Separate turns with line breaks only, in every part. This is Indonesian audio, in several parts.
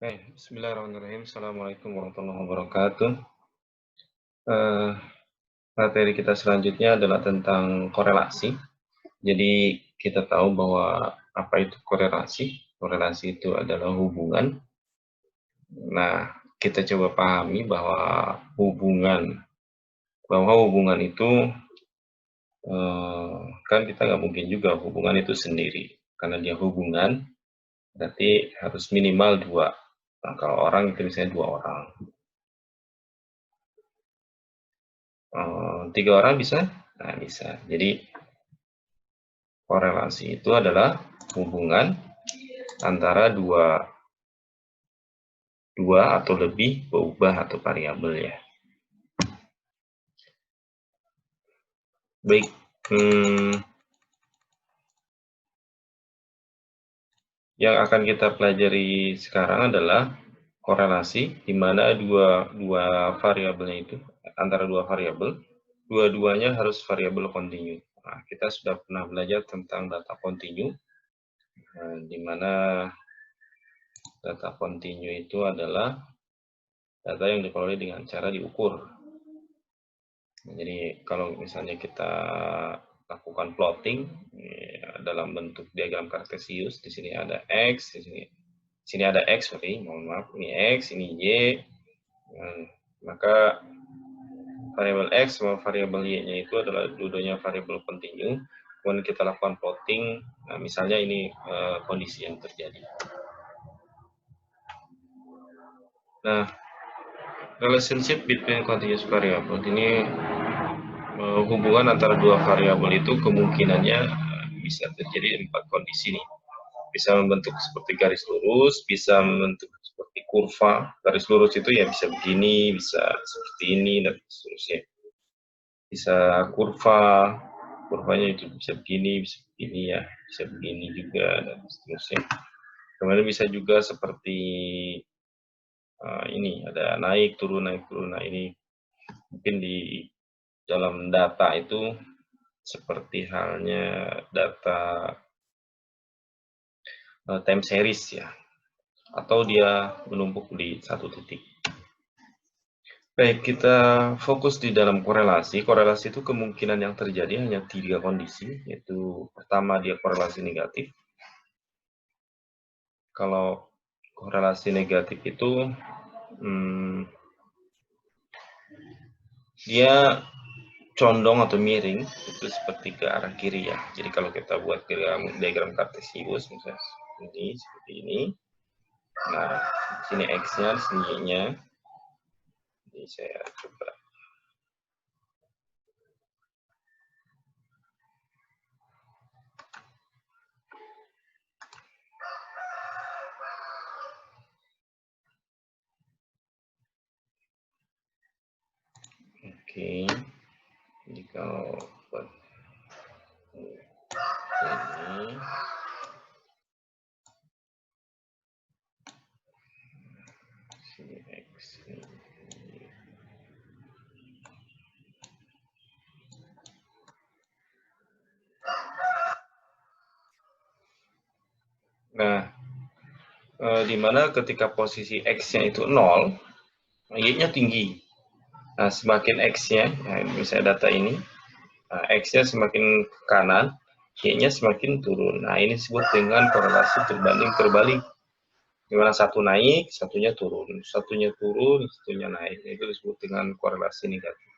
Bismillahirrahmanirrahim. Assalamualaikum warahmatullahi wabarakatuh. Eh, Materi kita selanjutnya adalah tentang korelasi. Jadi kita tahu bahwa apa itu korelasi? Korelasi itu adalah hubungan. Nah, kita coba pahami bahwa hubungan itu kan kita nggak mungkin juga hubungan itu sendiri. Karena dia hubungan, berarti harus minimal dua. Nah, kalau orang itu misalnya dua orang. 3 orang bisa? Nah, bisa. Jadi, korelasi itu adalah hubungan antara dua atau lebih peubah atau variabel ya. Baik, yang akan kita pelajari sekarang adalah korelasi di mana dua variabelnya itu antara dua variabel, dua-duanya harus variabel kontinu. Nah, kita sudah pernah belajar tentang data kontinu, di mana data kontinu itu adalah data yang diperoleh dengan cara diukur. Jadi kalau misalnya kita lakukan plotting dalam bentuk diagram kartesius, di sini ada x, di sini ada x, mohon maaf, ini x, ini y, maka variabel x sama variabel y-nya itu adalah dua-duanya variabel kontinu. Kemudian kita lakukan plotting, nah misalnya ini kondisi yang terjadi. Nah, relationship between continuous variable ini hubungan antara dua variabel itu kemungkinannya bisa terjadi 4 kondisi nih. Bisa membentuk seperti garis lurus, bisa membentuk seperti kurva. Garis lurus itu ya bisa begini, bisa seperti ini, dan seterusnya. Bisa kurvanya itu bisa begini ya, bisa begini juga, dan seterusnya. Kemudian bisa juga seperti ini, ada naik turun. Nah, ini mungkin di dalam data itu seperti halnya data time series ya, atau dia menumpuk di satu titik. Baik, kita fokus di dalam korelasi. Korelasi itu kemungkinan yang terjadi hanya 3 kondisi, yaitu pertama dia korelasi negatif. Kalau korelasi negatif itu dia condong atau miring itu seperti ke arah kiri ya. Jadi kalau kita buat diagram kartesius misalnya seperti ini. Nah, di sini x-nya, di sini y-nya. Jadi saya coba. Oke. Jadi kalau buat ini sini x ini. Nah, di mana ketika posisi x-nya itu 0, y-nya tinggi. Nah, semakin x-nya, nah misalnya data ini, nah, x-nya semakin ke kanan, y-nya semakin turun. Nah, ini disebut dengan korelasi berbanding terbalik. Di mana satu naik, satunya turun. Satunya turun, satunya naik. Itu disebut dengan korelasi negatif.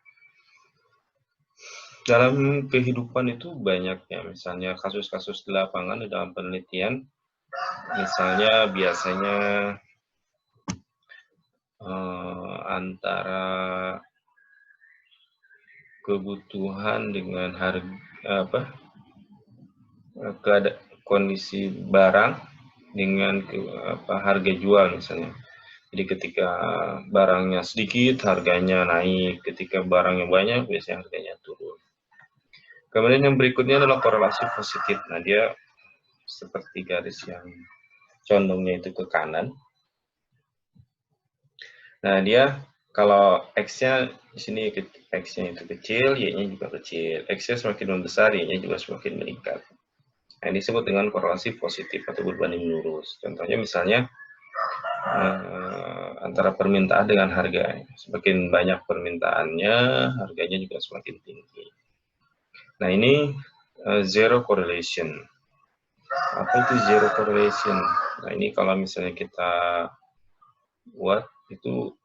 Dalam kehidupan itu banyak ya, misalnya kasus-kasus di lapangan di dalam penelitian, misalnya biasanya antara kebutuhan dengan harga kondisi barang dengan harga jual misalnya. Jadi ketika barangnya sedikit harganya naik, ketika barangnya banyak biasanya harganya turun. Kemudian yang berikutnya adalah korelasi positif. Nah, dia seperti garis yang condongnya itu ke kanan. Nah, dia kalau x-nya di sini x-nya itu kecil, y-nya juga kecil. X-nya semakin membesar, y-nya juga semakin meningkat. Nah, ini disebut dengan korelasi positif atau berbanding lurus. Contohnya misalnya antara permintaan dengan harga. Semakin banyak permintaannya, harganya juga semakin tinggi. Nah, ini zero correlation. Apa itu zero correlation? Nah, ini kalau misalnya kita buat itu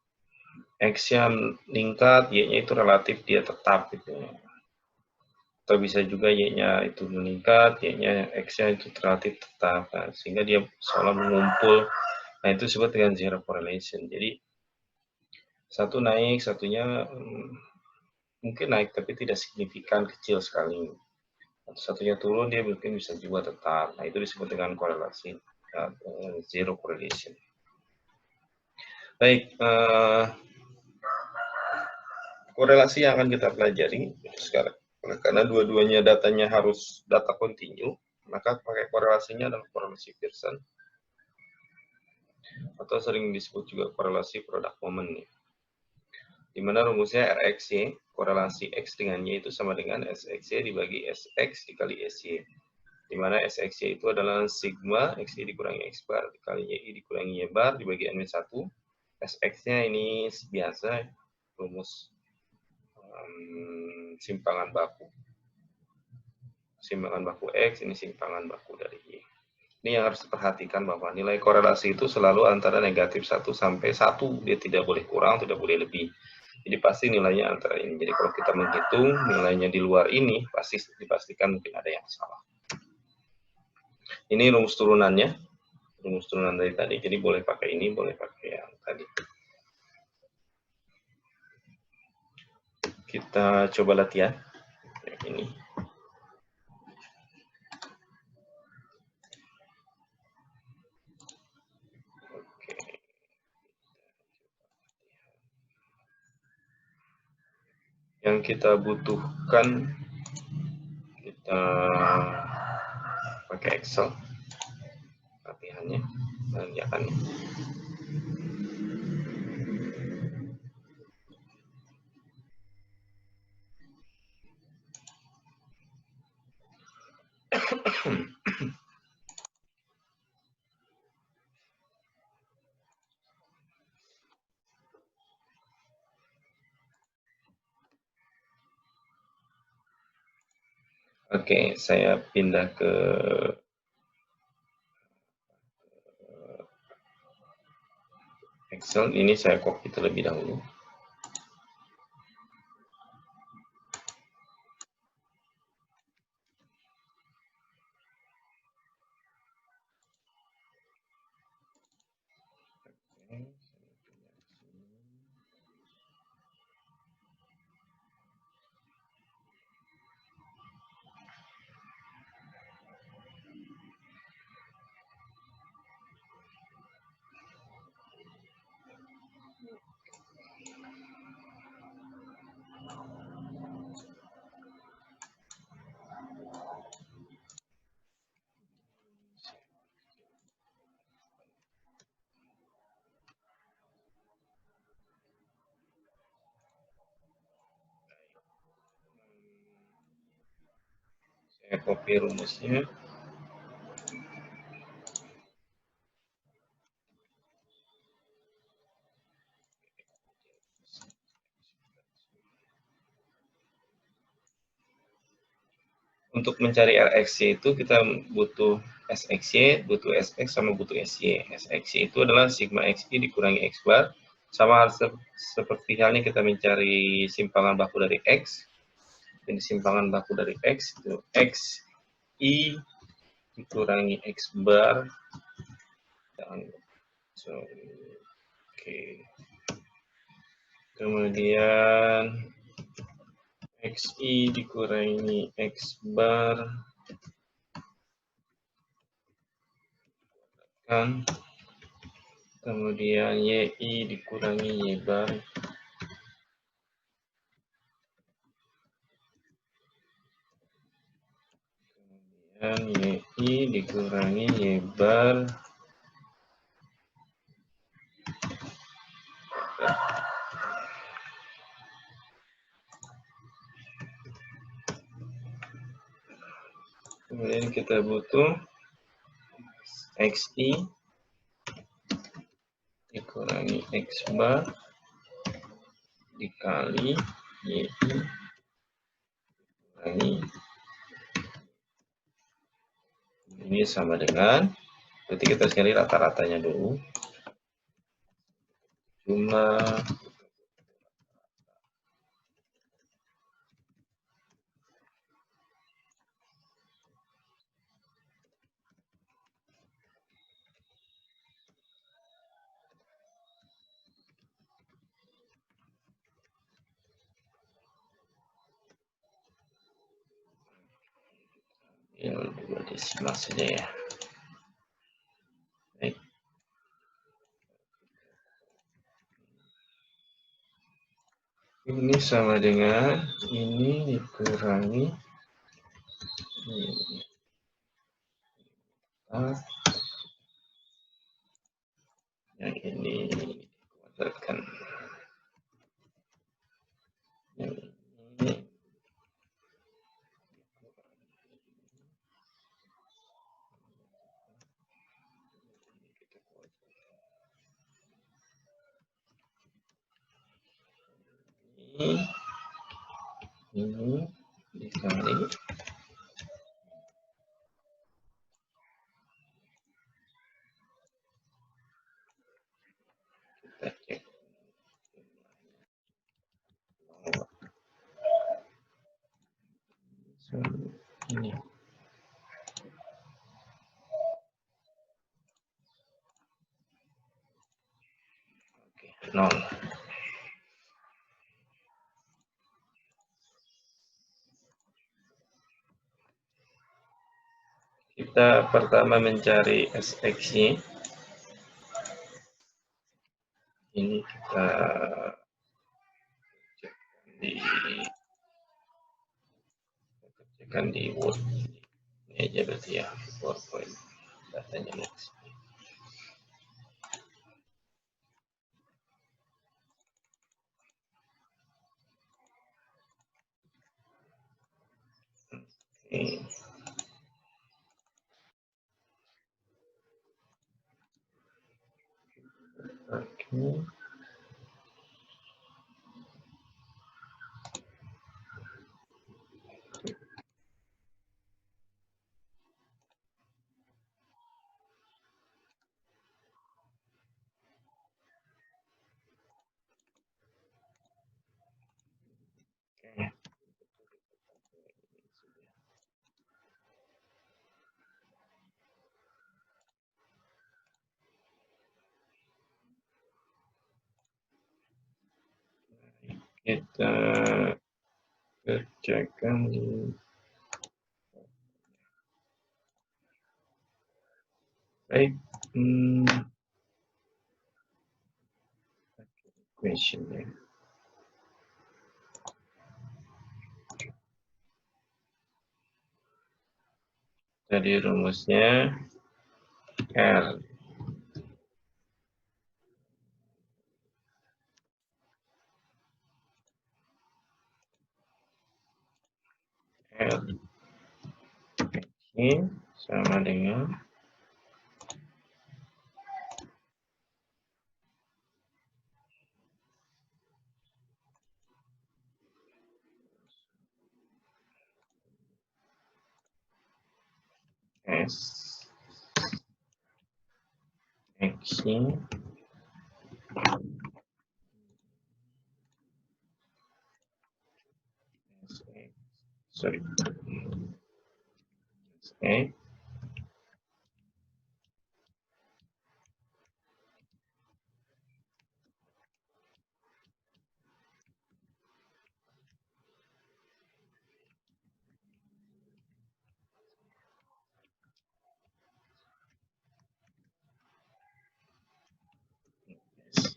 X-nya meningkat, Y-nya itu relatif dia tetap gitu ya. Atau bisa juga Y-nya itu meningkat, Y-nya X-nya itu relatif tetap. Nah, sehingga dia seolah mengumpul. Nah, itu disebut dengan zero correlation. Jadi, satu naik, satunya mungkin naik, tapi tidak signifikan, kecil sekali. Satunya turun, dia mungkin bisa juga tetap. Nah, itu disebut dengan korelasi, zero correlation. Baik, korelasi yang akan kita pelajari sekarang. Karena dua-duanya datanya harus data kontinu, maka pakai korelasinya adalah korelasi Pearson, atau sering disebut juga korelasi product moment. Di mana rumusnya RXY, korelasi X dengan Y itu sama dengan SXY dibagi SX dikali SY. Di mana SXY itu adalah sigma XY dikurangi X bar dikali Y dikurangi Y bar dibagi N-1. SX-nya ini biasa rumus simpangan baku. Simpangan baku X, ini simpangan baku dari Y. Ini yang harus diperhatikan bahwa nilai korelasi itu selalu antara negatif 1 sampai 1. Dia tidak boleh kurang, tidak boleh lebih. Jadi pasti nilainya antara ini. Jadi kalau kita menghitung nilainya di luar ini, pasti dipastikan mungkin ada yang salah. Ini rumus turunannya. Rumus turunan dari tadi. Jadi boleh pakai ini, boleh pakai yang tadi. Kita coba latihan. Yang ini. Yang kita butuhkan, kita pakai Excel latihannya, mengerjakannya. Oke, saya pindah ke Excel. Ini saya copy terlebih dahulu. Saya copy rumusnya. Untuk mencari RXY itu kita butuh SXY, butuh SX, sama butuh SY. SXY itu adalah sigma XY dikurangi X bar. Sama seperti halnya kita mencari simpangan baku dari X. Ini simpangan baku dari X itu XY dikurangi X bar. Kemudian XY dikurangi X bar kan, kemudian YI dikurangi Y bar, kemudian YI dikurangi Y bar, kemudian kita butuh XI kurangi X bar dikali Y kurangi ini sama dengan, berarti kita cari rata-ratanya dulu. Jumlah ya, 2 desimal saja ya. Baik. Ini sama dengan ini dikurangi ini. Yang ini dikuadratkan. Yang ini ini dikali kita cek ini. Oke, 0. Kita pertama mencari SX-nya. Ini kita cekkan di Word. Ini aja berarti ya, PowerPoint. Datanya next. Oke. Oke. Kita kerjakan di baik. Equation ya. Jadi rumusnya R ini sama dengan S X sorry X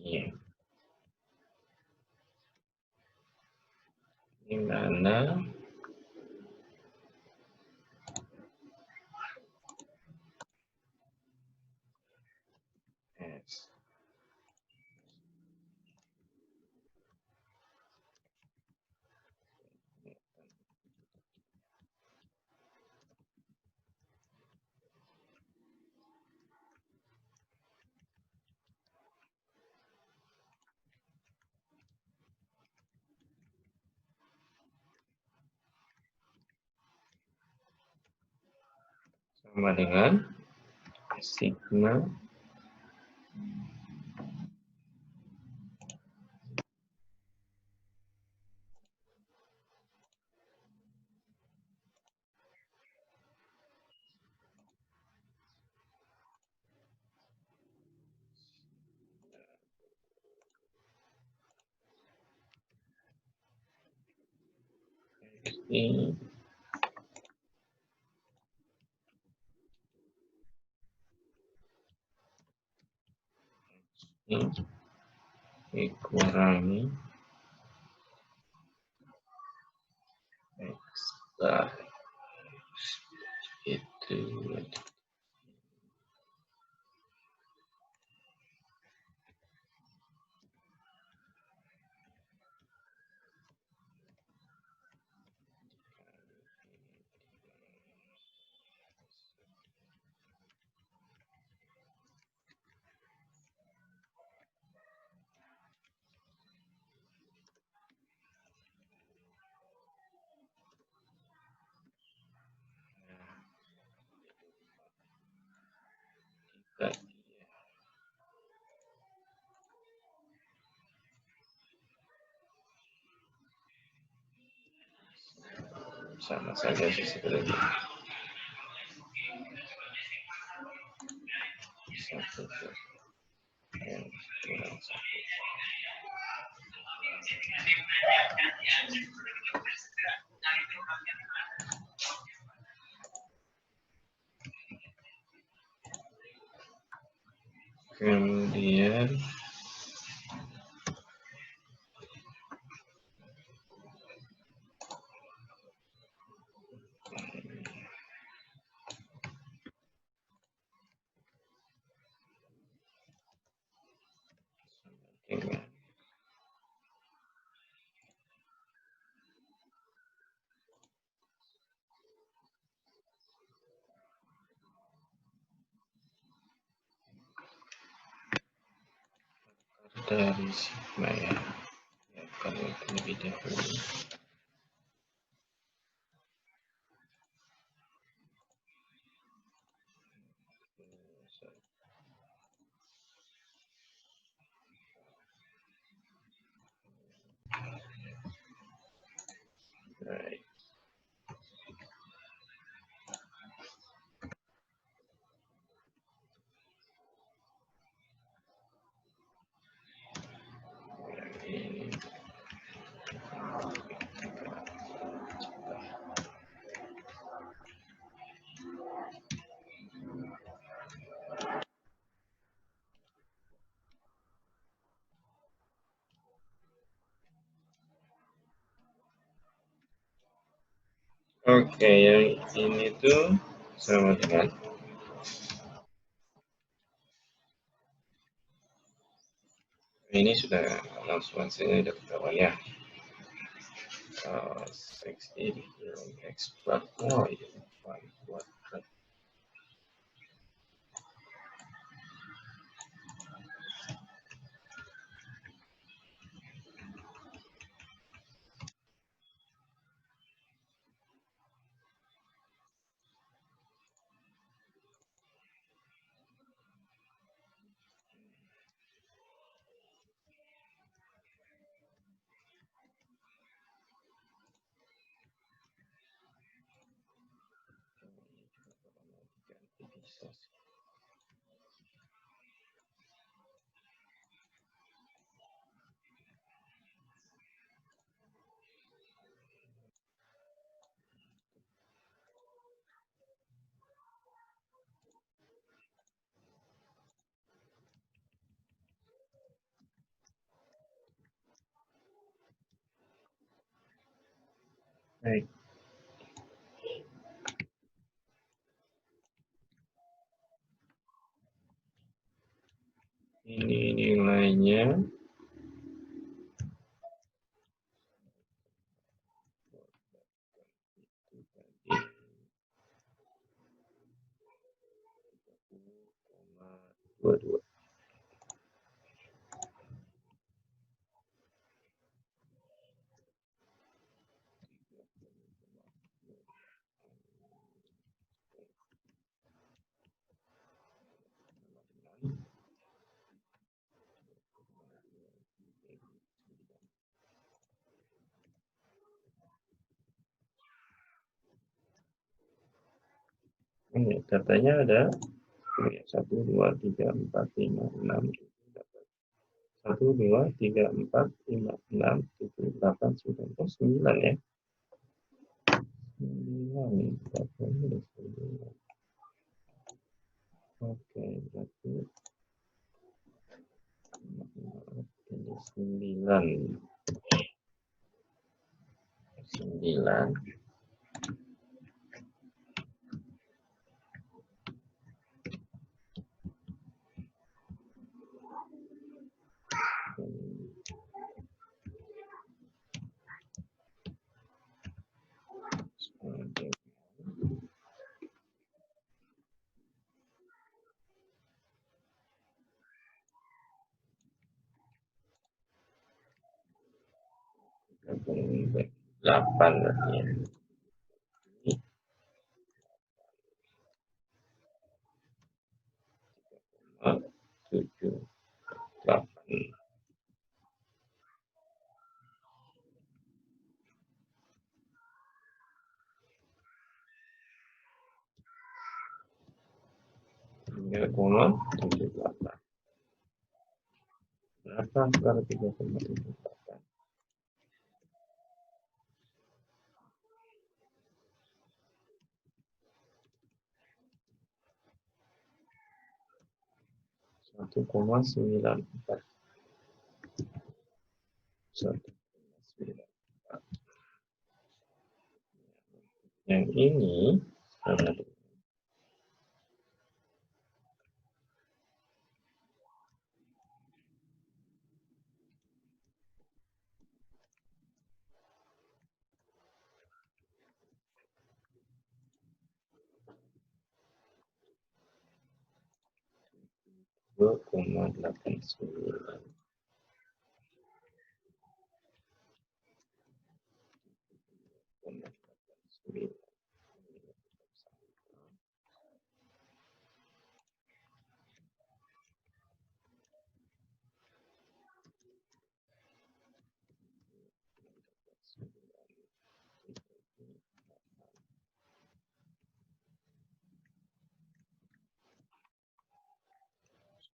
Y di mana S sama dengan sigma ini dikurangi X bar itu sama saja sih sebenarnya. Satu kurang satu. Kemudian dengan dari sigma ya. Kalau lebih dahulu. Right. Ini. Oke, yang ini tuh sama dengan ini sudah langsung hasilnya sudah ketahuan ya. X ini X bar, oh iya, buat bisa sih. Baik. Ini nilainya dua dua. Ini datanya ada 1, 2, 3, 4, 5, 6, 1, 2, 3, 4, 5, 6, 7, 8, 9 ya. 9, oke, berarti ini 9. 9. Delapan berarti ya. 7, 8. Tiga koma 78. Berapa kalau 3,78? 1,94. 1,94. Yang ini sama 2,89.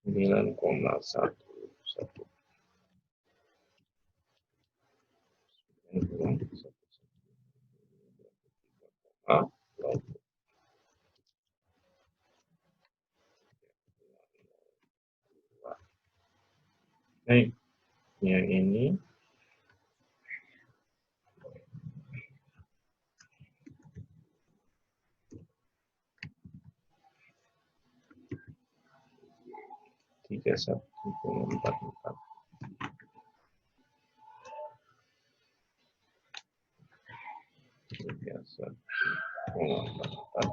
Sembilan koma satu satu. Baik, yang ini tiga 1,44. Tiga 1,44.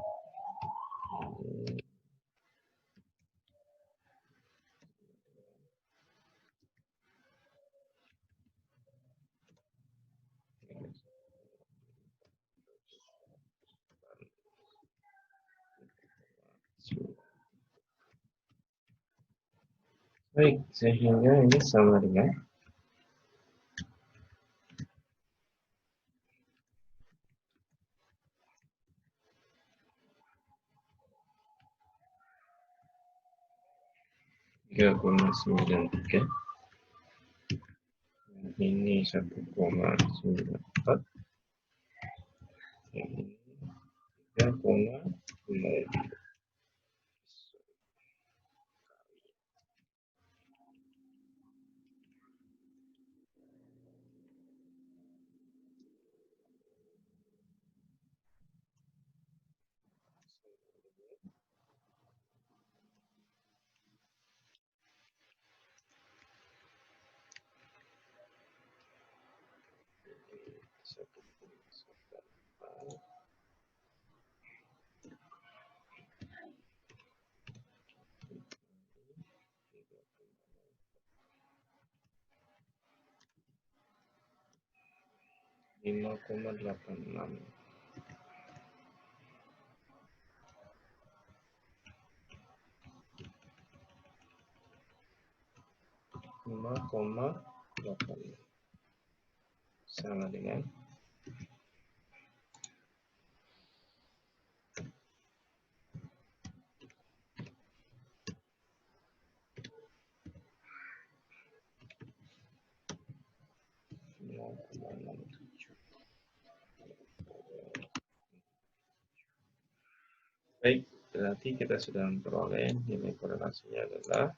Baik, sehingga ini sama dengan 3,93. Ini 1,94. Ini 3,5. Lima koma delapan enam. Lima koma delapan sama dengan 5,86. Baik, berarti kita sudah memperoleh nilai korelasinya adalah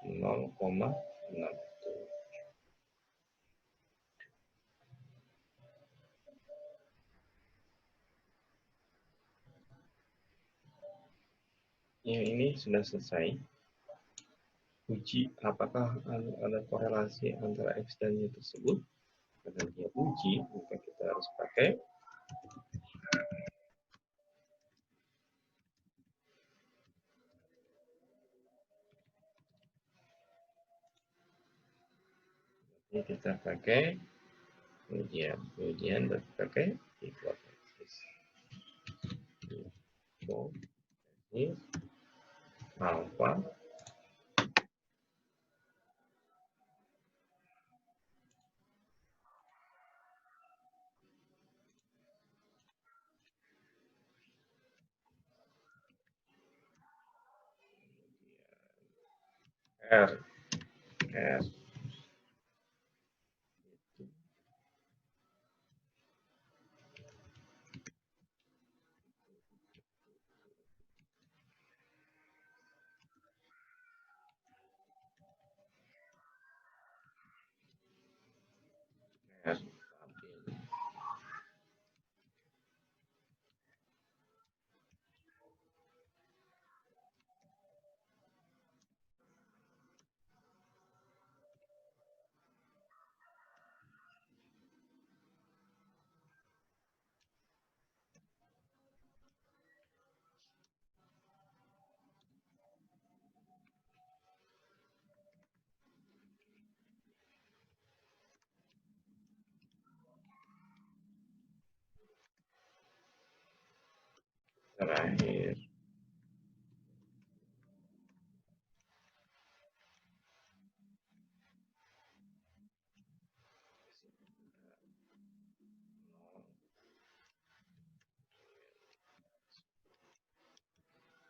0,6. Ya, ini sudah selesai. Uji apakah ada korelasi antara X dan Y tersebut. Karena dia uji, maka kita harus pakai ini, kita pakai ujian dan pakai hipotesis. Hipotesis alfa R R R terakhir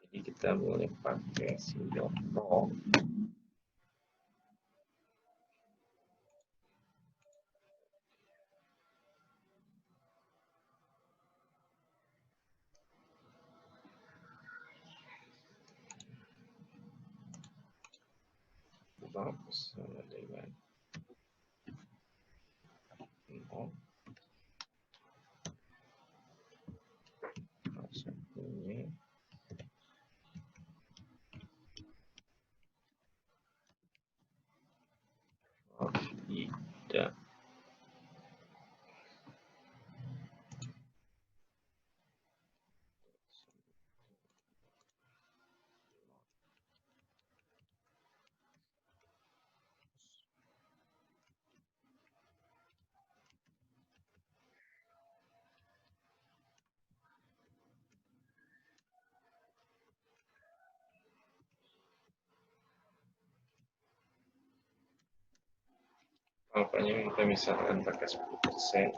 jadi kita boleh pakai sinkron. Sama dengan 0 satunya tidak. Alfanya kita misalkan pakai 10%,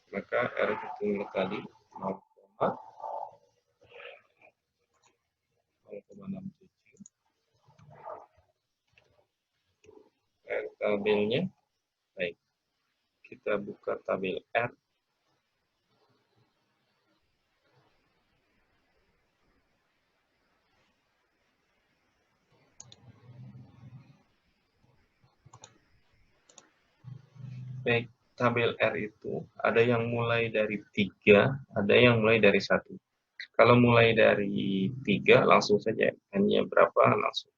maka R hitung tadi 0,67. R tabelnya, baik, kita buka tabel R. Baik, tabel R itu ada yang mulai dari 3, ada yang mulai dari 1. Kalau mulai dari 3, langsung saja N-nya berapa, langsung.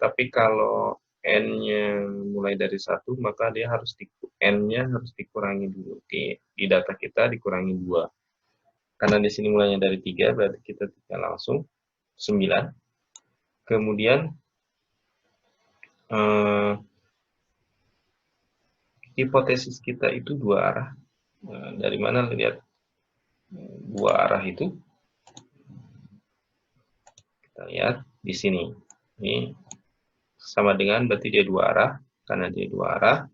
Tapi kalau N-nya mulai dari 1, maka dia harus N-nya harus dikurangi dulu. Di data kita dikurangi 2. Karena di sini mulainya dari 3, berarti kita tinggal langsung 9. Kemudian hipotesis kita itu 2 arah. Dari mana lihat 2 arah itu? Kita lihat di sini. Ini sama dengan berarti dia 2 arah. Karena dia 2 arah,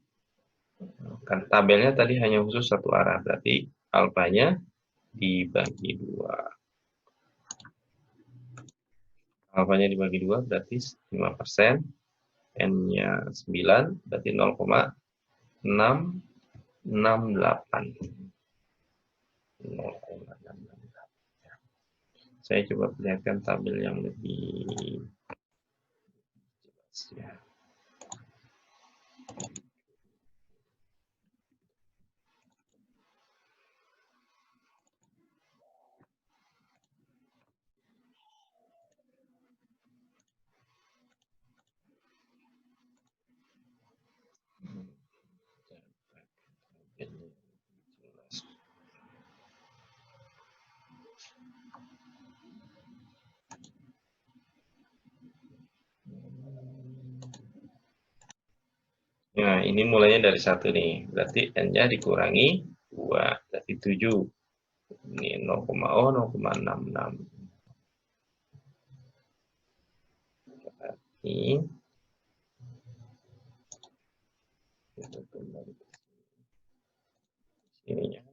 kan tabelnya tadi hanya khusus 1 arah. Berarti alfanya dibagi 2. Alfanya dibagi 2 berarti 5%. N-nya 9, berarti 0,6 0,668. Saya coba perlihatkan tabel yang lebih jelas ya. Nah, ini mulainya dari 1 nih. Berarti N-nya dikurangi 2. Berarti 7. Ini 0,66. Berarti kita kembali ke sini ya.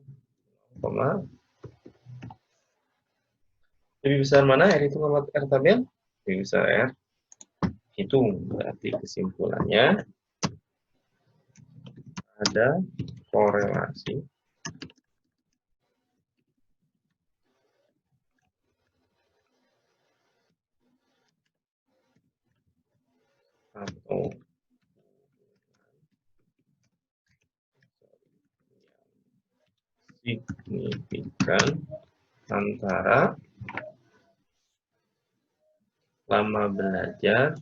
Lebih besar mana R hitung sama R tabel? Lebih besar R hitung. Berarti kesimpulannya ada korelasi atau signifikan antara lama belajar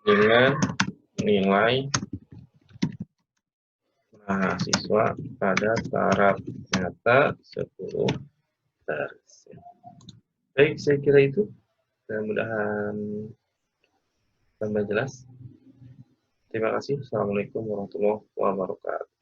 dengan nilai mahasiswa pada taraf nyata 10%. Baik, saya kira itu. Mudah-mudahan tambah jelas. Terima kasih. Assalamualaikum warahmatullahi wabarakatuh.